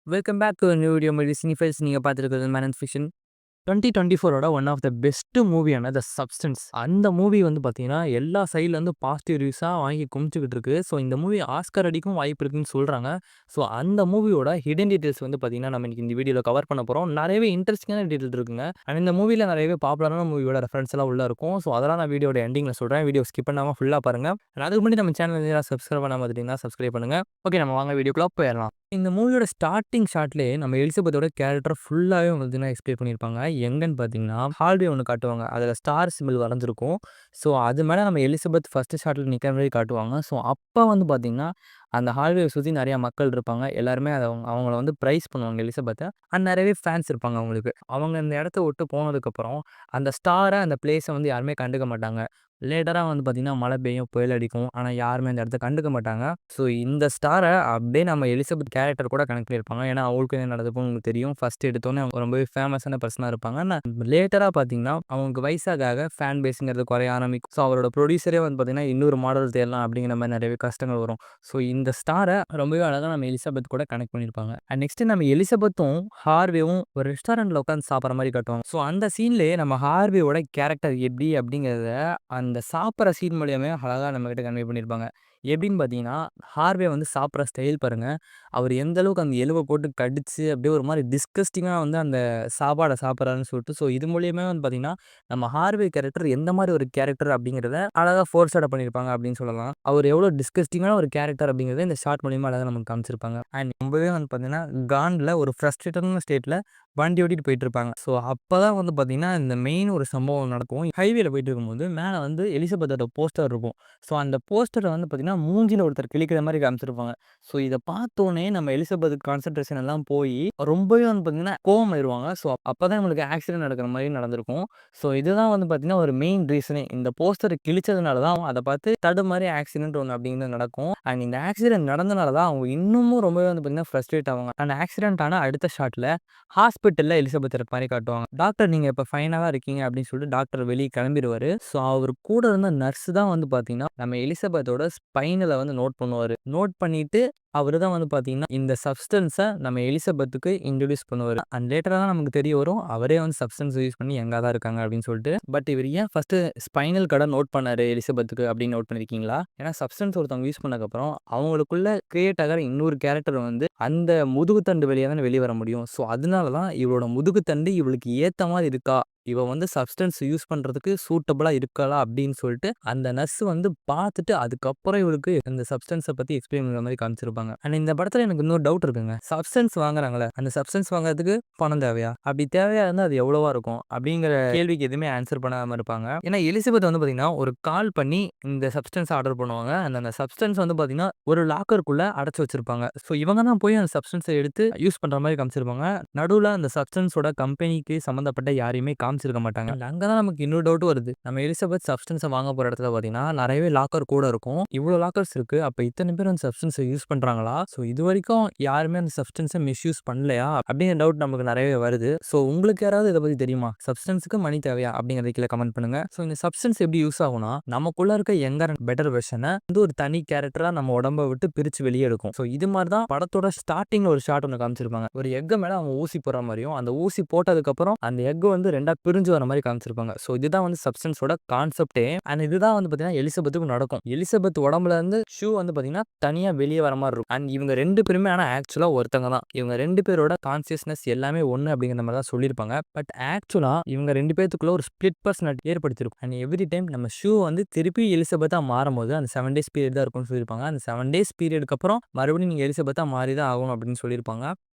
Welcome back to new video movie cinephiles. நீங்கள் பார்த்துருக்கிறது man and fiction. 2024ஓட one of the best மூவியான the substance. அந்த movie வந்து பார்த்தீங்கன்னா எல்லா சைட்லேருந்து பாசிட்டிவ் ரிவ்யூஸாக வாங்கி குமிச்சுக்கிட்டு இருக்கு. ஸோ இந்த மூவி ஆஸ்கர் அடிக்கும் வாய்ப்பு இருக்குன்னு சொல்கிறாங்க. ஸோ அந்த மூவியோட ஹிடன் டீட்டெயில்ஸ் வந்து பார்த்தீங்கன்னா நம்ம இன்னைக்கு இந்த வீடியோவில் கவர் பண்ண போகிறோம். நிறையவே இன்ட்ரெஸ்டிங்கான டீட்டெயில் இருக்குங்க. அண்ட் இந்த மூவியில் நிறையவே பாப்புலரான மூவியோட ரெஃபரன்ஸ் எல்லாம் உள்ள இருக்கும். ஸோ அதெல்லாம் நான் வீடியோட எண்டிங்கில் சொல்கிறேன். வீடியோ ஸ்கிப் பண்ணாமல் ஃபுல்லாக பாருங்கள். அதுக்கு முன்னாடி நம்ம சேனல் சப்ஸ்கிரைப் பண்ணாமல் பார்த்தீங்கன்னா சப்ஸ்கிரைப் பண்ணுங்கள். ஓகே, நம்ம வாங்க வீடியோக்குள்ளே போயிடலாம். இந்த மூவியோட ஸ்டார்ட்டிங் ஷாட்லேயே நம்ம எலிசபெத்தோட கேரக்டர் ஃபுல்லாகவே பார்த்தீங்கன்னா எக்ஸ்பிளைன் பண்ணியிருப்பாங்க. எங்கன்னு பார்த்தீங்கன்னா ஹால்வே ஒன்று காட்டுவாங்க. அதில் ஸ்டார் சிம்பிள் வரைஞ்சிருக்கும். ஸோ அது மேலே நம்ம எலிசபெத் ஃபஸ்ட்டு ஷாட்டில் நிற்கிற மாதிரி காட்டுவாங்க. ஸோ அப்போ வந்து பார்த்தீங்கன்னா அந்த ஹால்வேவை சுற்றி நிறையா மக்கள் இருப்பாங்க. எல்லாருமே அதை அவங்கள வந்து ப்ரைஸ் பண்ணுவாங்க எலிசபெத்தை. அண்ட் நிறையவே ஃபேன்ஸ் இருப்பாங்க அவங்களுக்கு. அவங்க இந்த இடத்த விட்டு போனதுக்கப்புறம் அந்த ஸ்டாரை அந்த பிளேஸை வந்து யாருமே கண்டுக்க மாட்டாங்க. லேட்டராக வந்து பார்த்திங்கன்னா மழை பெய்யும், புயல் அடிக்கும். ஆனால் யாருமே இந்த இடத்த கண்டுக்க மாட்டாங்க. ஸோ இந்த ஸ்டாரை அப்படியே நம்ம எலிசபெத் கேரக்டர் கூட கனெக்ட் பண்ணியிருப்பாங்க. ஏன்னா அவங்களுக்கு என்ன நடந்துக்கும் உங்களுக்கு தெரியும். ஃபஸ்ட் எடுத்தோன்னே அவங்க ரொம்பவே ஃபேமஸான பர்சனாக இருப்பாங்க. ஆனால் லேட்டராக பார்த்தீங்கன்னா அவங்களுக்கு வயசாக ஃபேன் பேஸுங்கிறது குறைய ஆரம்பிக்கும். ஸோ அவரோட ப்ரொடியூசரே வந்து பார்த்திங்கன்னா இன்னொரு மாடல் தேடலாம் அப்படிங்கிற மாதிரி நிறையவே கஷ்டங்கள் வரும். ஸோ இந்த ஸ்டாரை ரொம்பவே அழகாக நம்ம எலிசபெத் கூட கனெக்ட் பண்ணியிருப்பாங்க. அண்ட் நெக்ஸ்ட்டு நம்ம எலிசபெத்தும் ஹார்வேவும் ஒரு ரெஸ்டாரண்ட்டில் உட்காந்து சாப்பிட்ற மாதிரி காட்டுவாங்க. ஸோ அந்த சீன்லேயே நம்ம ஹார்வேவோட கேரக்டர் எப்படி அப்படிங்கிறத அந்த சாப்பிட்ற சீன் மூலியமே அழகாக நம்மக்கிட்ட கன்வே பண்ணியிருப்பாங்க. எப்படின்னு பார்த்தீங்கன்னா, ஹார்வே வந்து சாப்பிட்ற ஸ்டைல் பாருங்க. அவர் எந்த அளவுக்கு அந்த எலும்ப போட்டு கடிச்சு அப்படியே ஒரு மாரி டிஸ்கஸ்டிங்கா வந்து அந்த சாப்பாட சாப்பிட்றாருன்னு சொல்லிட்டு, ஸோ இது மூலியமே வந்து பார்த்தீங்கன்னா, நம்ம ஹார்வே கேரக்டர் எந்த மாரி ஒரு கேரக்டர் அப்படிங்கிறத அழகா ஃபோர்ஷேடோ பண்ணியிருப்பாங்க அப்படின்னு சொல்லலாம். அவர் எவ்வளோ டிஸ்கஸ்டிங்கான ஒரு கேரக்டர் அப்படிங்கிறத இந்த ஷார்ட் மூலியமா அழகா நமக்கு காமிச்சிருப்பாங்க. அண்ட் ரொம்பவே வந்து பார்த்தீங்கன்னா, கான்ல ஒரு ஃப்ரஸ்ட்ரேட்டடான ஸ்டேட்ல வண்டி ஓட்டிட்டு போயிட்டுருப்பாங்க. ஸோ அப்பதான் வந்து பார்த்தீங்கன்னா, இந்த மெயின் ஒரு சம்பவம் நடக்கும். ஹைவேல போயிட்டு இருக்கும்போது மேல வந்து எலிசபெத்தோட போஸ்டர் இருக்கும். ஸோ அந்த போஸ்டர வந்து பார்த்தீங்கன்னா, மூஞ்சில ஒருத்தர் கிழிக்கிற மாரி காமிச்சிருப்பாங்க. ஸோ இத பார்த்தோனே நம்ம எலிசபெத் கான்சன்ட்ரேஷன் எல்லாம் போயி ரொம்பவே வந்து பார்த்தீங்கன்னா, கோவமாயிருவாங்க. ஸோ அப்பதான் இவங்களுக்கு ஆக்சிடென்ட் நடக்கிற மாரி நடந்திருக்கும். ஸோ இதுதான் வந்து பார்த்தீங்கன்னா, ஒரு மெயின் ரீசனே. இந்த போஸ்டர கிழிச்சதுனால தான் அத பார்த்து தடுமாறி ஆக்சிடென்ட் ஒண்ணு அப்படிங்கிறது நடக்கும். அண்ட் இந்த ஆக்சிடென்ட் நடந்தனால தான் அவங்க இன்னமும் ரொம்பவே வந்து பார்த்தீங்கன்னா, ஃப்ரஸ்ட்ரேட் ஆவாங்க. அந்த ஆக்சிடென்ட் ஆன அடுத்த ஷாட்ல ஹாஸ்பிட்டல்ல எலிசபெத் இருக்க மாரி காட்டுவாங்க. டாக்டர் நீங்க இப்ப ஃபைனா தான் இருக்கீங்க அப்படின்னு சொல்லிட்டு டாக்டர் வெளிய கிளம்பிருவாரு. ஸோ அவர் கூட இருந்த நர்ஸ் தான் வந்து பார்த்தீங்கன்னா, நம்ம எலிசபெத்தோட ஸ்பைனல வந்து நோட் பண்ணுவாரு. நோட் பண்ணிட்டு அவரு தான் வந்து பார்த்தீங்கன்னா, இந்த சப்ஸ்டன்ஸ நம்ம எலிசபெத்துக்கு இன்ட்ரோடியூஸ் பண்ணுவாரு. அண்ட் லேட்டரா தான் நமக்கு தெரிய வரும். அவரே வந்து சப்ஸ்டன்ஸ் யூஸ் பண்ணி யங்கா தான் இருக்காங்க அப்படின்னு சொல்லிட்டு. பட் இவர் ஏன் ஃபர்ஸ்ட்டு ஸ்பைனல் கார்ட நோட் பண்ணாரு எலிசபெத்துக்கு அப்படின்னு நோட் பண்ணியிருக்கீங்களா? ஏன்னா சப்ஸ்டன்ஸ் ஒருத்தவங்க யூஸ் பண்ணதுக்கப்புறம் அவங்களுக்குள்ள கிரியேட் ஆகுற இன்னொரு கேரக்டர் வந்து அந்த முதுகுத்தண்டு வழியா தானே வெளிய வர முடியும். ஸோ அதனால தான் இவளோட முதுகுத்தண்டு இவளுக்கு ஏத்த மாரி இருக்கா? இவ வந்து சப்ஸ்டன்ஸ் யூஸ் பண்றதுக்கு சூட்டபிளா இருக்காளா? அப்படின்னு சொல்லிட்டு அந்த நர்ஸ் வந்து பார்த்துட்டு அதுக்கப்புறம் இவளுக்கு இந்த சப்ஸ்டன்ஸ பத்தி எக்ஸ்பிளைன் பண்ற மாரி காமிச்சிருப்பாங்க. அண்ட் இந்த படத்துல எனக்கு இன்னொரு டவுட் இருக்குங்க. சப்ஸ்டன்ஸ் வாங்குறாங்கல்ல, அந்த சப்ஸ்டன்ஸ் வாங்குறதுக்கு பணம் தேவையா? அப்படி தேவையா இருந்தா அது எவ்வளவா இருக்கும்? அப்படிங்கிற கேள்விக்கு எதுவுமே ஆன்சர் பண்ணாம இருப்பாங்க. ஏன்னா எலிசபெத் வந்து பார்த்தீங்கன்னா, ஒரு கால் பண்ணி இந்த சப்ஸ்டன்ஸ் ஆர்டர் பண்ணுவாங்க. அந்த சப்ஸ்டன்ஸ் வந்து பார்த்தீங்கன்னா, ஒரு லாக்கருக்குள்ள அடைச்சு வச்சிருப்பாங்க. ஸோ இவங்க தான் போய் அந்த சப்ஸ்டன்ஸ எடுத்து யூஸ் பண்ற மாரி காமிச்சிருப்பாங்க. நடுவுல அந்த சப்ஸ்டன்ஸோட கம்பெனிக்கு சம்மந்தப்பட்ட யாரையுமே காமிச்சிருக்க மாட்டாங்க. அங்க தான் நமக்கு இன்னொரு டவுட் வருது. நம்ம எலிசபெத் சப்ஸ்டன்ஸ வாங்க போற இடத்துல பார்த்தீங்கன்னா, நெறையவே லாக்கர் கூட இருக்கும். இவ்ளோ லாக்கர்ஸ் இருக்கு. அப்ப இத்தன பேர் அந்த சப்ஸ்டன்ஸ யூஸ் பண்றாங்களா? ஸோ இதுவரைக்கும் யாருமே அந்த சப்ஸ்டன்ஸ மிஸ்யூஸ் பண்ணலையா? அப்படிங்கிற டவுட் நமக்கு நெறையவே வருது. ஸோ உங்களுக்கு யாராவது இத பத்தி தெரியுமா? சப்ஸ்டன்ஸ்க்கு மணி தேவையா? அப்படிங்கிறத கீழ கமெண்ட் பண்ணுங்க. ஸோ இந்த சப்ஸ்டன்ஸ் எப்படி யூஸ் ஆகும்னா, நமக்குள்ள இருக்க யங்கர் அண்ட் பெட்டர் வெர்ஷன வந்து ஒரு தனி கேரக்டரா நம்ம உடம்ப விட்டு பிரிச்சு வெளிய எடுக்கும். ஸோ இது மாரி தான் படத்தோட ஸ்டார்ட்டிங்ல ஒரு ஷாட் ஒண்ணு காமிச்சிருப்பாங்க. ஒரு எக்க மேல அவங்க ஊசி போடுற மாரியும், அந்த ஊசி போட்டதுக்கப்புறம் அந்த எக் வந்து 2ஆ பிரிஞ்சு வர மாரி காமிச்சிருப்பாங்க. ஸோ இதுதான் வந்து சப்ஸ்டன்ஸோட கான்செப்ட்டே. அண்ட் இதுதான் வந்து பார்த்தீங்கன்னா, எலிசபெத்துக்கும் நடக்கும். எலிசபெத் உடம்புல இருந்து ஷூ வந்து பார்த்தீங்கன்னா, தனியா வெளிய வர மாரி இருக்கும். அண்ட் இவங்க 2 பேருமே ஆனா ஆக்சுவலா ஒருத்தங்க தான். இவங்க 2 பேரோட கான்ஷியஸ்னஸ் எல்லாமே ஒண்ணு அப்படிங்கிற மாரி தான் சொல்லியிருப்பாங்க. பட் ஆக்சுவலா இவங்க 2 பேத்துக்குள்ள ஒரு ஸ்ப்ளிட் பர்சனாலிட்டி ஏற்படுத்தியிருக்கும். அண்ட் எவ்ரி டைம் நம்ம ஷூ வந்து திருப்பி எலிசபெத்தா மாறும்போது அந்த 7 டேஸ் பீரியட் தான் இருக்கும்னு சொல்லியிருப்பாங்க. அந்த 7 டேஸ் பீரியடுக்கு அப்புறம் மறுபடியும் நீங்க எலிசபெத்தா மாறி தான் ஆகணும் அப்படின்னு சொல்லியிருப்பாங்க.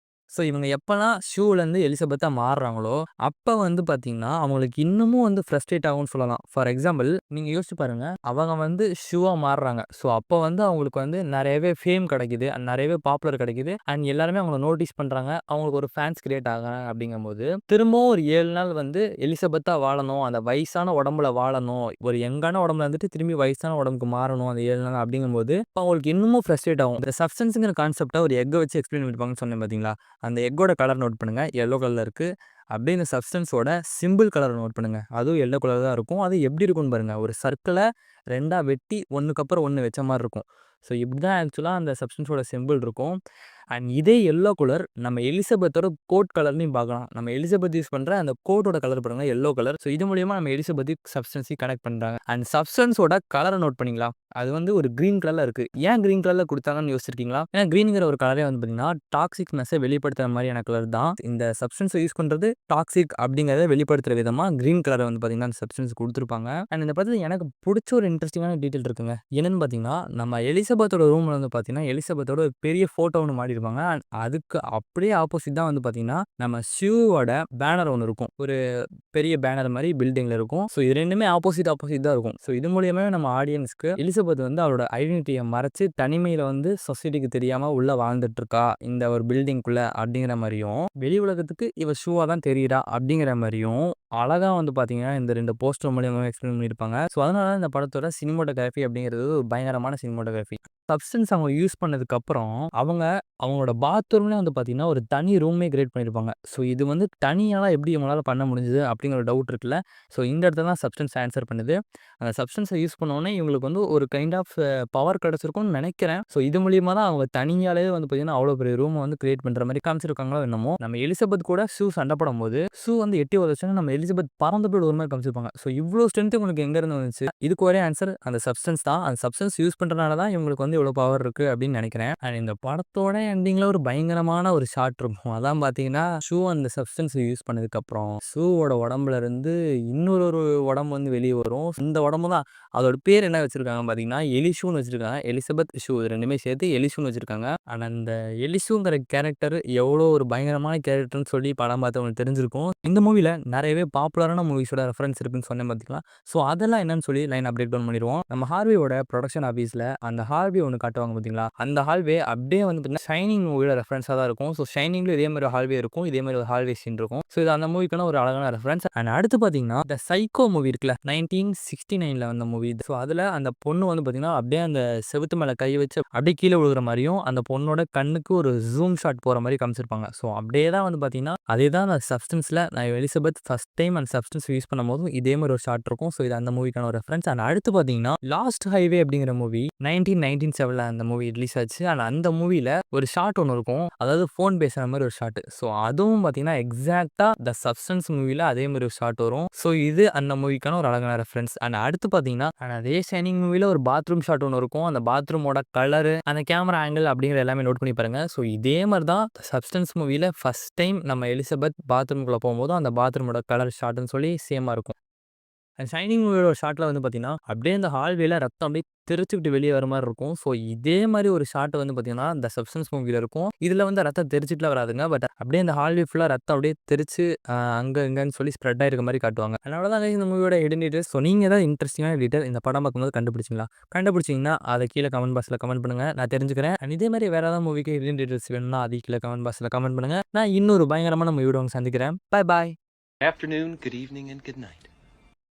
ஸோ இவங்க எப்பலாம் ஷூலேருந்து எலிசபெத்தா மாறுறாங்களோ, அப்ப வந்து பார்த்தீங்கன்னா, அவங்களுக்கு இன்னமும் வந்து ஃப்ரஸ்ட்ரேட் ஆகும்னு சொல்லலாம். ஃபார் எக்ஸாம்பிள் நீங்க யோசிச்சு பாருங்க. அவங்க வந்து ஷூவா மாறுறாங்க. ஸோ அப்ப வந்து அவங்களுக்கு வந்து நெறையவே ஃபேம் கிடைக்குது. அண்ட் நெறையவே பாப்புலர் கிடைக்குது. அண்ட் எல்லாருமே அவங்கள நோட்டீஸ் பண்றாங்க. அவங்களுக்கு ஒரு ஃபேன்ஸ் கிரியேட் ஆகுறாங்க அப்படிங்கும்போது, திரும்பவும் ஒரு 7 நாள் வந்து எலிசபெத்தா வாழணும். அந்த வயசான உடம்புல வாழணும். ஒரு யங்கான உடம்புல இருந்துட்டு திரும்பி வயசான உடம்புக்கு மாறணும். அந்த 7 நாள் அப்படிங்கும்போது, அவங்களுக்கு இன்னமும் ஃப்ரஸ்ட்ரேட் ஆகும். இந்த சப்ஸ்டன்ஸ்ங்கிற கான்செப்ட்ட ஒரு எக்க வச்சு எக்ஸ்பிளைன் பண்ணிருப்பாங்கன்னு சொன்னேன் பார்த்தீங்களா? அந்த எக்கோட கலர் நோட் பண்ணுங்க. எல்லோ கலர்ல இருக்கு. அப்படியே இந்த சப்ஸ்டன்ஸோட சிம்பிள் கலரை நோட் பண்ணுங்க. அதுவும் எல்லோ கலர் தான் இருக்கும். அது எப்படி இருக்கும்னு பாருங்க. ஒரு சர்க்கிளை 2ஆ வெட்டி ஒண்ணுக்கு அப்புறம் ஒண்ணு வச்ச மாரி இருக்கும். ஸோ இப்படி தான் ஆக்சுவலா அந்த சப்ஸ்டன்ஸோட சிம்பிள் இருக்கும். அண்ட் இதே எல்லோ கலர் நம்ம எலிசபெத்தோட கோட் கலர்லையும் பார்க்கலாம். நம்ம எலிசபெத் யூஸ் பண்ற அந்த கோட்டோட கலர் பாருங்க எல்லோ கலர். ஸோ இது மூலியமா நம்ம எலிசபெத்தையும் சப்ஸ்டன்ஸையும் கனெக்ட் பண்றாங்க. அண்ட் சப்ஸ்டன்ஸோட கலரை நோட் பண்ணீங்களா? அது வந்து ஒரு கிரீன் கலர்ல இருக்கு. ஏன் கிரீன் கலர்ல குடுத்தாங்கன்னு யோசிச்சிருக்கீங்களா? ஏன்னா கிரீன்ங்கிற ஒரு கலரே வந்து பார்த்தீங்கன்னா, டாக்ஸிக்னஸை வெளிப்படுத்துற மாரியான கலர் தான். இந்த சப்ஸ்டன்ஸை யூஸ் பண்றது டாக்ஸிக் அப்படிங்கிறத வெளிப்படுத்துற விதமா கிரீன் கலரை வந்து பார்த்தீங்கன்னா, அந்த சப்ஸ்டன்ஸ் குடுத்துருப்பாங்க. அண்ட் இந்த படத்துல எனக்கு புடிச்ச ஒரு இன்ட்ரெஸ்டிங்கான டீட்டெயில் இருக்குங்க. என்னன்னு பார்த்தீங்கன்னா, நம்ம எலிசபெத்தோட ரூம்ல வந்து பார்த்தீங்கன்னா, எலிசபெத்தோட ஒரு பெரிய ஃபோட்டோ ஒண்ணு மாட்டியிருப்பாங்க. அண்ட் அதுக்கு அப்படியே ஆப்போசிட் தான் வந்து பார்த்தீங்கன்னா, நம்ம ஷூவோட பேனர் ஒண்ணு இருக்கும். ஒரு பெரிய பேனர் மாரி பில்டிங்ல இருக்கும். ஸோ இது 2மே ஆப்போசிட் தான் இருக்கும். ஸோ இது மூலியமாவே நம்ம ஆடியன்ஸ்க்கு எலிசபெத் வந்து அவரோட ஐடென்டிட்டிய மறைச்சு தனிமையில வந்து சொசைட்டிக்கு தெரியாம உள்ள வாழ்ந்துட்டு இருக்கா, இந்த ஒரு பில்டிங்குள்ள அப்படிங்கிற மாரியும், வெளி உலகத்துக்கு இவ ஷூவா தான் தெரியிறா அப்படிங்கிற மாரியும் அழகா வந்து பார்த்தீங்கன்னா, இந்த 2 போஸ்டர் மூலியமா எக்ஸ்பிளைன் பண்ணியிருப்பாங்க. ஸோ அதனால தான் இந்த படத்தோட சினிமாட்டோகிராஃபி அப்படிங்கிறது ஒரு பயங்கரமான சினிமாட்டோகிராஃபி. சப்ஸ்டன்ஸ் அவங்க யூஸ் பண்ணதுக்கப்புறம், அவங்களோட பாத்ரூம்லயே வந்து பார்த்தீங்கன்னா, ஒரு தனி ரூமே கிரியேட் பண்ணியிருப்பாங்க. ஸோ இது வந்து தனியாலாம் எப்படி இவங்களால பண்ண முடிஞ்சது அப்படிங்கிற ஒரு டவுட் இருக்குல்ல. ஸோ இந்த இடத்துல தான் சப்ஸ்டன்ஸ் ஆன்சர் பண்ணுது. அந்த சப்ஸ்டன்ஸை யூஸ் பண்ணோனே இவங்களுக்கு வந்து ஒரு கைண்ட் ஆஃப் பவர் கிடைச்சிருக்கும்னு நெனைக்கிறேன். ஸோ இது மூலியமா தான் அவங்க தனியாலே வந்து பார்த்தீங்கன்னா, அவ்வளோ பெரிய ரூம வந்து கிரியேட் பண்ற மாரி காமிச்சிருக்காங்களோ என்னமோ! நம்ம எலிசபெத் கூட ஷூ சண்ட போடும்போது, ஷூ வந்து எட்டி உதைச்சோனே நம்ம எலிசபெத் பறந்து போய் ஒரு மாரி காமிச்சிருப்பாங்க. ஸோ இவ்ளோ ஸ்ட்ரென்த் இவங்களுக்கு எங்கேருந்து வந்துச்சு? இதுக்கு ஒரே ஆன்சர் அந்த சப்ஸ்டன்ஸ் தான். அந்த சப்ஸ்டன்ஸ் யூஸ் பண்றனால தான் இவங்களுக்கு வந்து இவ்வளோ பவர் இருக்கு அப்படின்னு நெனைக்கிறேன். அண்ட் இந்த படத்தோட எண்டிங்ல ஒரு பயங்கரமான ஒரு ஷாட் இருக்கும். அதான் பார்த்தீங்கன்னா, ஷூ அந்த சப்ஸ்டன்ஸ் யூஸ் பண்ணதுக்கப்புறம், ஷூவோட உடம்புல இருந்து இன்னொரு உடம்பு வந்து வெளிய வரும். இந்த உடம்பு தான் அதோட பேர் என்ன வச்சிருக்காங்க பார்த்தீங்கன்னா, எலிஷூன்னு வச்சிருக்காங்க. எலிசபெத் ஷூ இது 2மே சேர்த்து எலிஷூன்னு வச்சிருக்காங்க. ஆனா அந்த எலிஷூங்கிற கேரக்டர் எவ்வளோ ஒரு பயங்கரமான கேரக்டர்ன்னு சொல்லி படம் பார்த்தவங்களுக்கு தெரிஞ்சிருக்கும். இந்த மூவில நெறையவே பாப்புலரான மூவிஸோட ரெஃபரன்ஸ் இருக்குன்னு சொன்னேன் பார்த்தீங்களா? ஸோ அதெல்லாம் என்னன்னு சொல்லி லைனா பிரேக் டவுன் பண்ணிருவோம். நம்ம ஹார்வியோட புரொடக்ஷன் ஆஃபீஸ்ல அந்த ஹார்வி ஒண்ணு காட்டுவாங்க பார்த்தீங்களா? அந்த ஹால்வே அப்படியே வந்து பார்த்தீங்கன்னா, ஷைனிங் மூவியோட ரெஃபரன்ஸா தான் இருக்கும். ஸோ ஷைனிங்ல இதே மாரி ஒரு ஹால்வே இருக்கும். இதே மாரி ஒரு ஹால்வே சீன் இருக்கும். ஸோ இது அந்த மூவிக்கான ஒரு அழகான ரெஃபரன்ஸ். அண்ட் அடுத்து பார்த்தீங்கன்னா, த சைக்கோ மூவி இருக்குல்ல 1969ல வந்த மூவி. ஸோ அதுல அந்த பொண்ணு வந்து பார்த்தீங்கன்னா, அப்படியே அந்த செவுத்து மேல கை வச்சு அப்படியே கீழ விழுகுற மாரியும், அந்த பொண்ணோட கண்ணுக்கு ஒரு ஜூம் ஷாட் போற மாரி காமிச்சிருப்பாங்க. ஸோ அப்படியே தான் வந்து பார்த்தீங்கன்னா, அதே தான் அந்த சப்ஸ்டன்ஸ்ல நான் எலிசபெத் ஃபர்ஸ்ட் டைம் அந்த சப்ஸ்டன்ஸ் யூஸ் பண்ணும்போதும் இதே மாரி ஒரு ஷாட் இருக்கும். ஸோ இது அந்த மூவிக்கான ஒரு ரெஃபரன்ஸ். அண்ட் அடுத்து பார்த்தீங்கன்னா, லாஸ்ட் ஹைவே அப்படிங்கிற மூவி 1997ல அந்த மூவி ரிலீஸ் ஆச்சு. அண்ட் அந்த மூவில ஒரு ஷாட் ஒண்ணு இருக்கும். அதாவது ஃபோன் பேசுற மாரி ஒரு ஷாட். ஸோ அதுவும் பார்த்தீங்கன்னா, எக்ஸாக்ட்டா த சப்ஸ்டன்ஸ் மூவில அதே மாரி ஒரு ஷாட் வரும். ஸோ இது அந்த மூவிக்கான ஒரு அழகான ரெஃபரன்ஸ். அண்ட் அடுத்து பார்த்தீங்கன்னா, அண்ட் அதே ஷைனிங் மூவில ஒரு பாத்ரூம் ஷாட் ஒண்ணு இருக்கும். அந்த பாத்ரூமோட கலரு, அந்த கேமரா ஆங்கிள் அப்படிங்கிற எல்லாமே நோட் பண்ணி பாருங்க. ஸோ இதே மாரி தான் சப்ஸ்டன்ஸ் மூவில ஃபர்ஸ்ட் டைம் நம்ம எலிசபெத் பாத்ரூம்குள்ள போம்போதும் அந்த பாத்ரூமோட கலர் ஷாட்ன்னு சொல்லி சேமா இருக்கும். அந்த ஷைனிங் மூவியோட ஒரு ஷாட்ல வந்து பார்த்தீங்கன்னா, அப்படியே அந்த ஹால்வேல ரத்தம் அப்படியே தெறிச்சுக்கிட்டு வெளிய வர மாரி இருக்கும். ஸோ இதே மாரி ஒரு ஷாட் வந்து பார்த்தீங்கன்னா, இந்த சப்ஸ்டன்ஸ் மூவில இருக்கும். இதுல வந்து ரத்தம் தெறிச்சுட்டுலாம் வராதுங்க. பட் அப்படியே அந்த ஹால்வே ஃபுல்லா ரத்தம் அப்படியே தெறிச்சு அங்க இங்கன்னு சொல்லி ஸ்ப்ரெட் ஆயிருக்க மாரி காட்டுவாங்க. அதனால தான் இந்த மூவியோட ஹிடன் டீடைல்ஸ். ஸோ நீங்க ஏதாவது இன்ட்ரெஸ்டிங்கான டீடைல் இந்த படம் பார்க்கும்போது கண்டுபிடிச்சீங்களா? கண்டுபிடிச்சீங்கன்னா, அத கீழ கமெண்ட் பாக்ஸ்ல கமெண்ட் பண்ணுங்க. நான் தெரிஞ்சுக்கிறேன். அண்ட் இதே மாரி வேற ஏதாவது மூவிக்கு ஹிடன் டீடைல்ஸ் வேணும்னா, அதையும் கீழ கமெண்ட் பாக்ஸ்ல கமெண்ட் பண்ணுங்க. நான் இன்னொரு பயங்கரமான மூவியோட உங்கள சந்திக்கிறேன். பாய் பாய். Afternoon, good evening, and good night.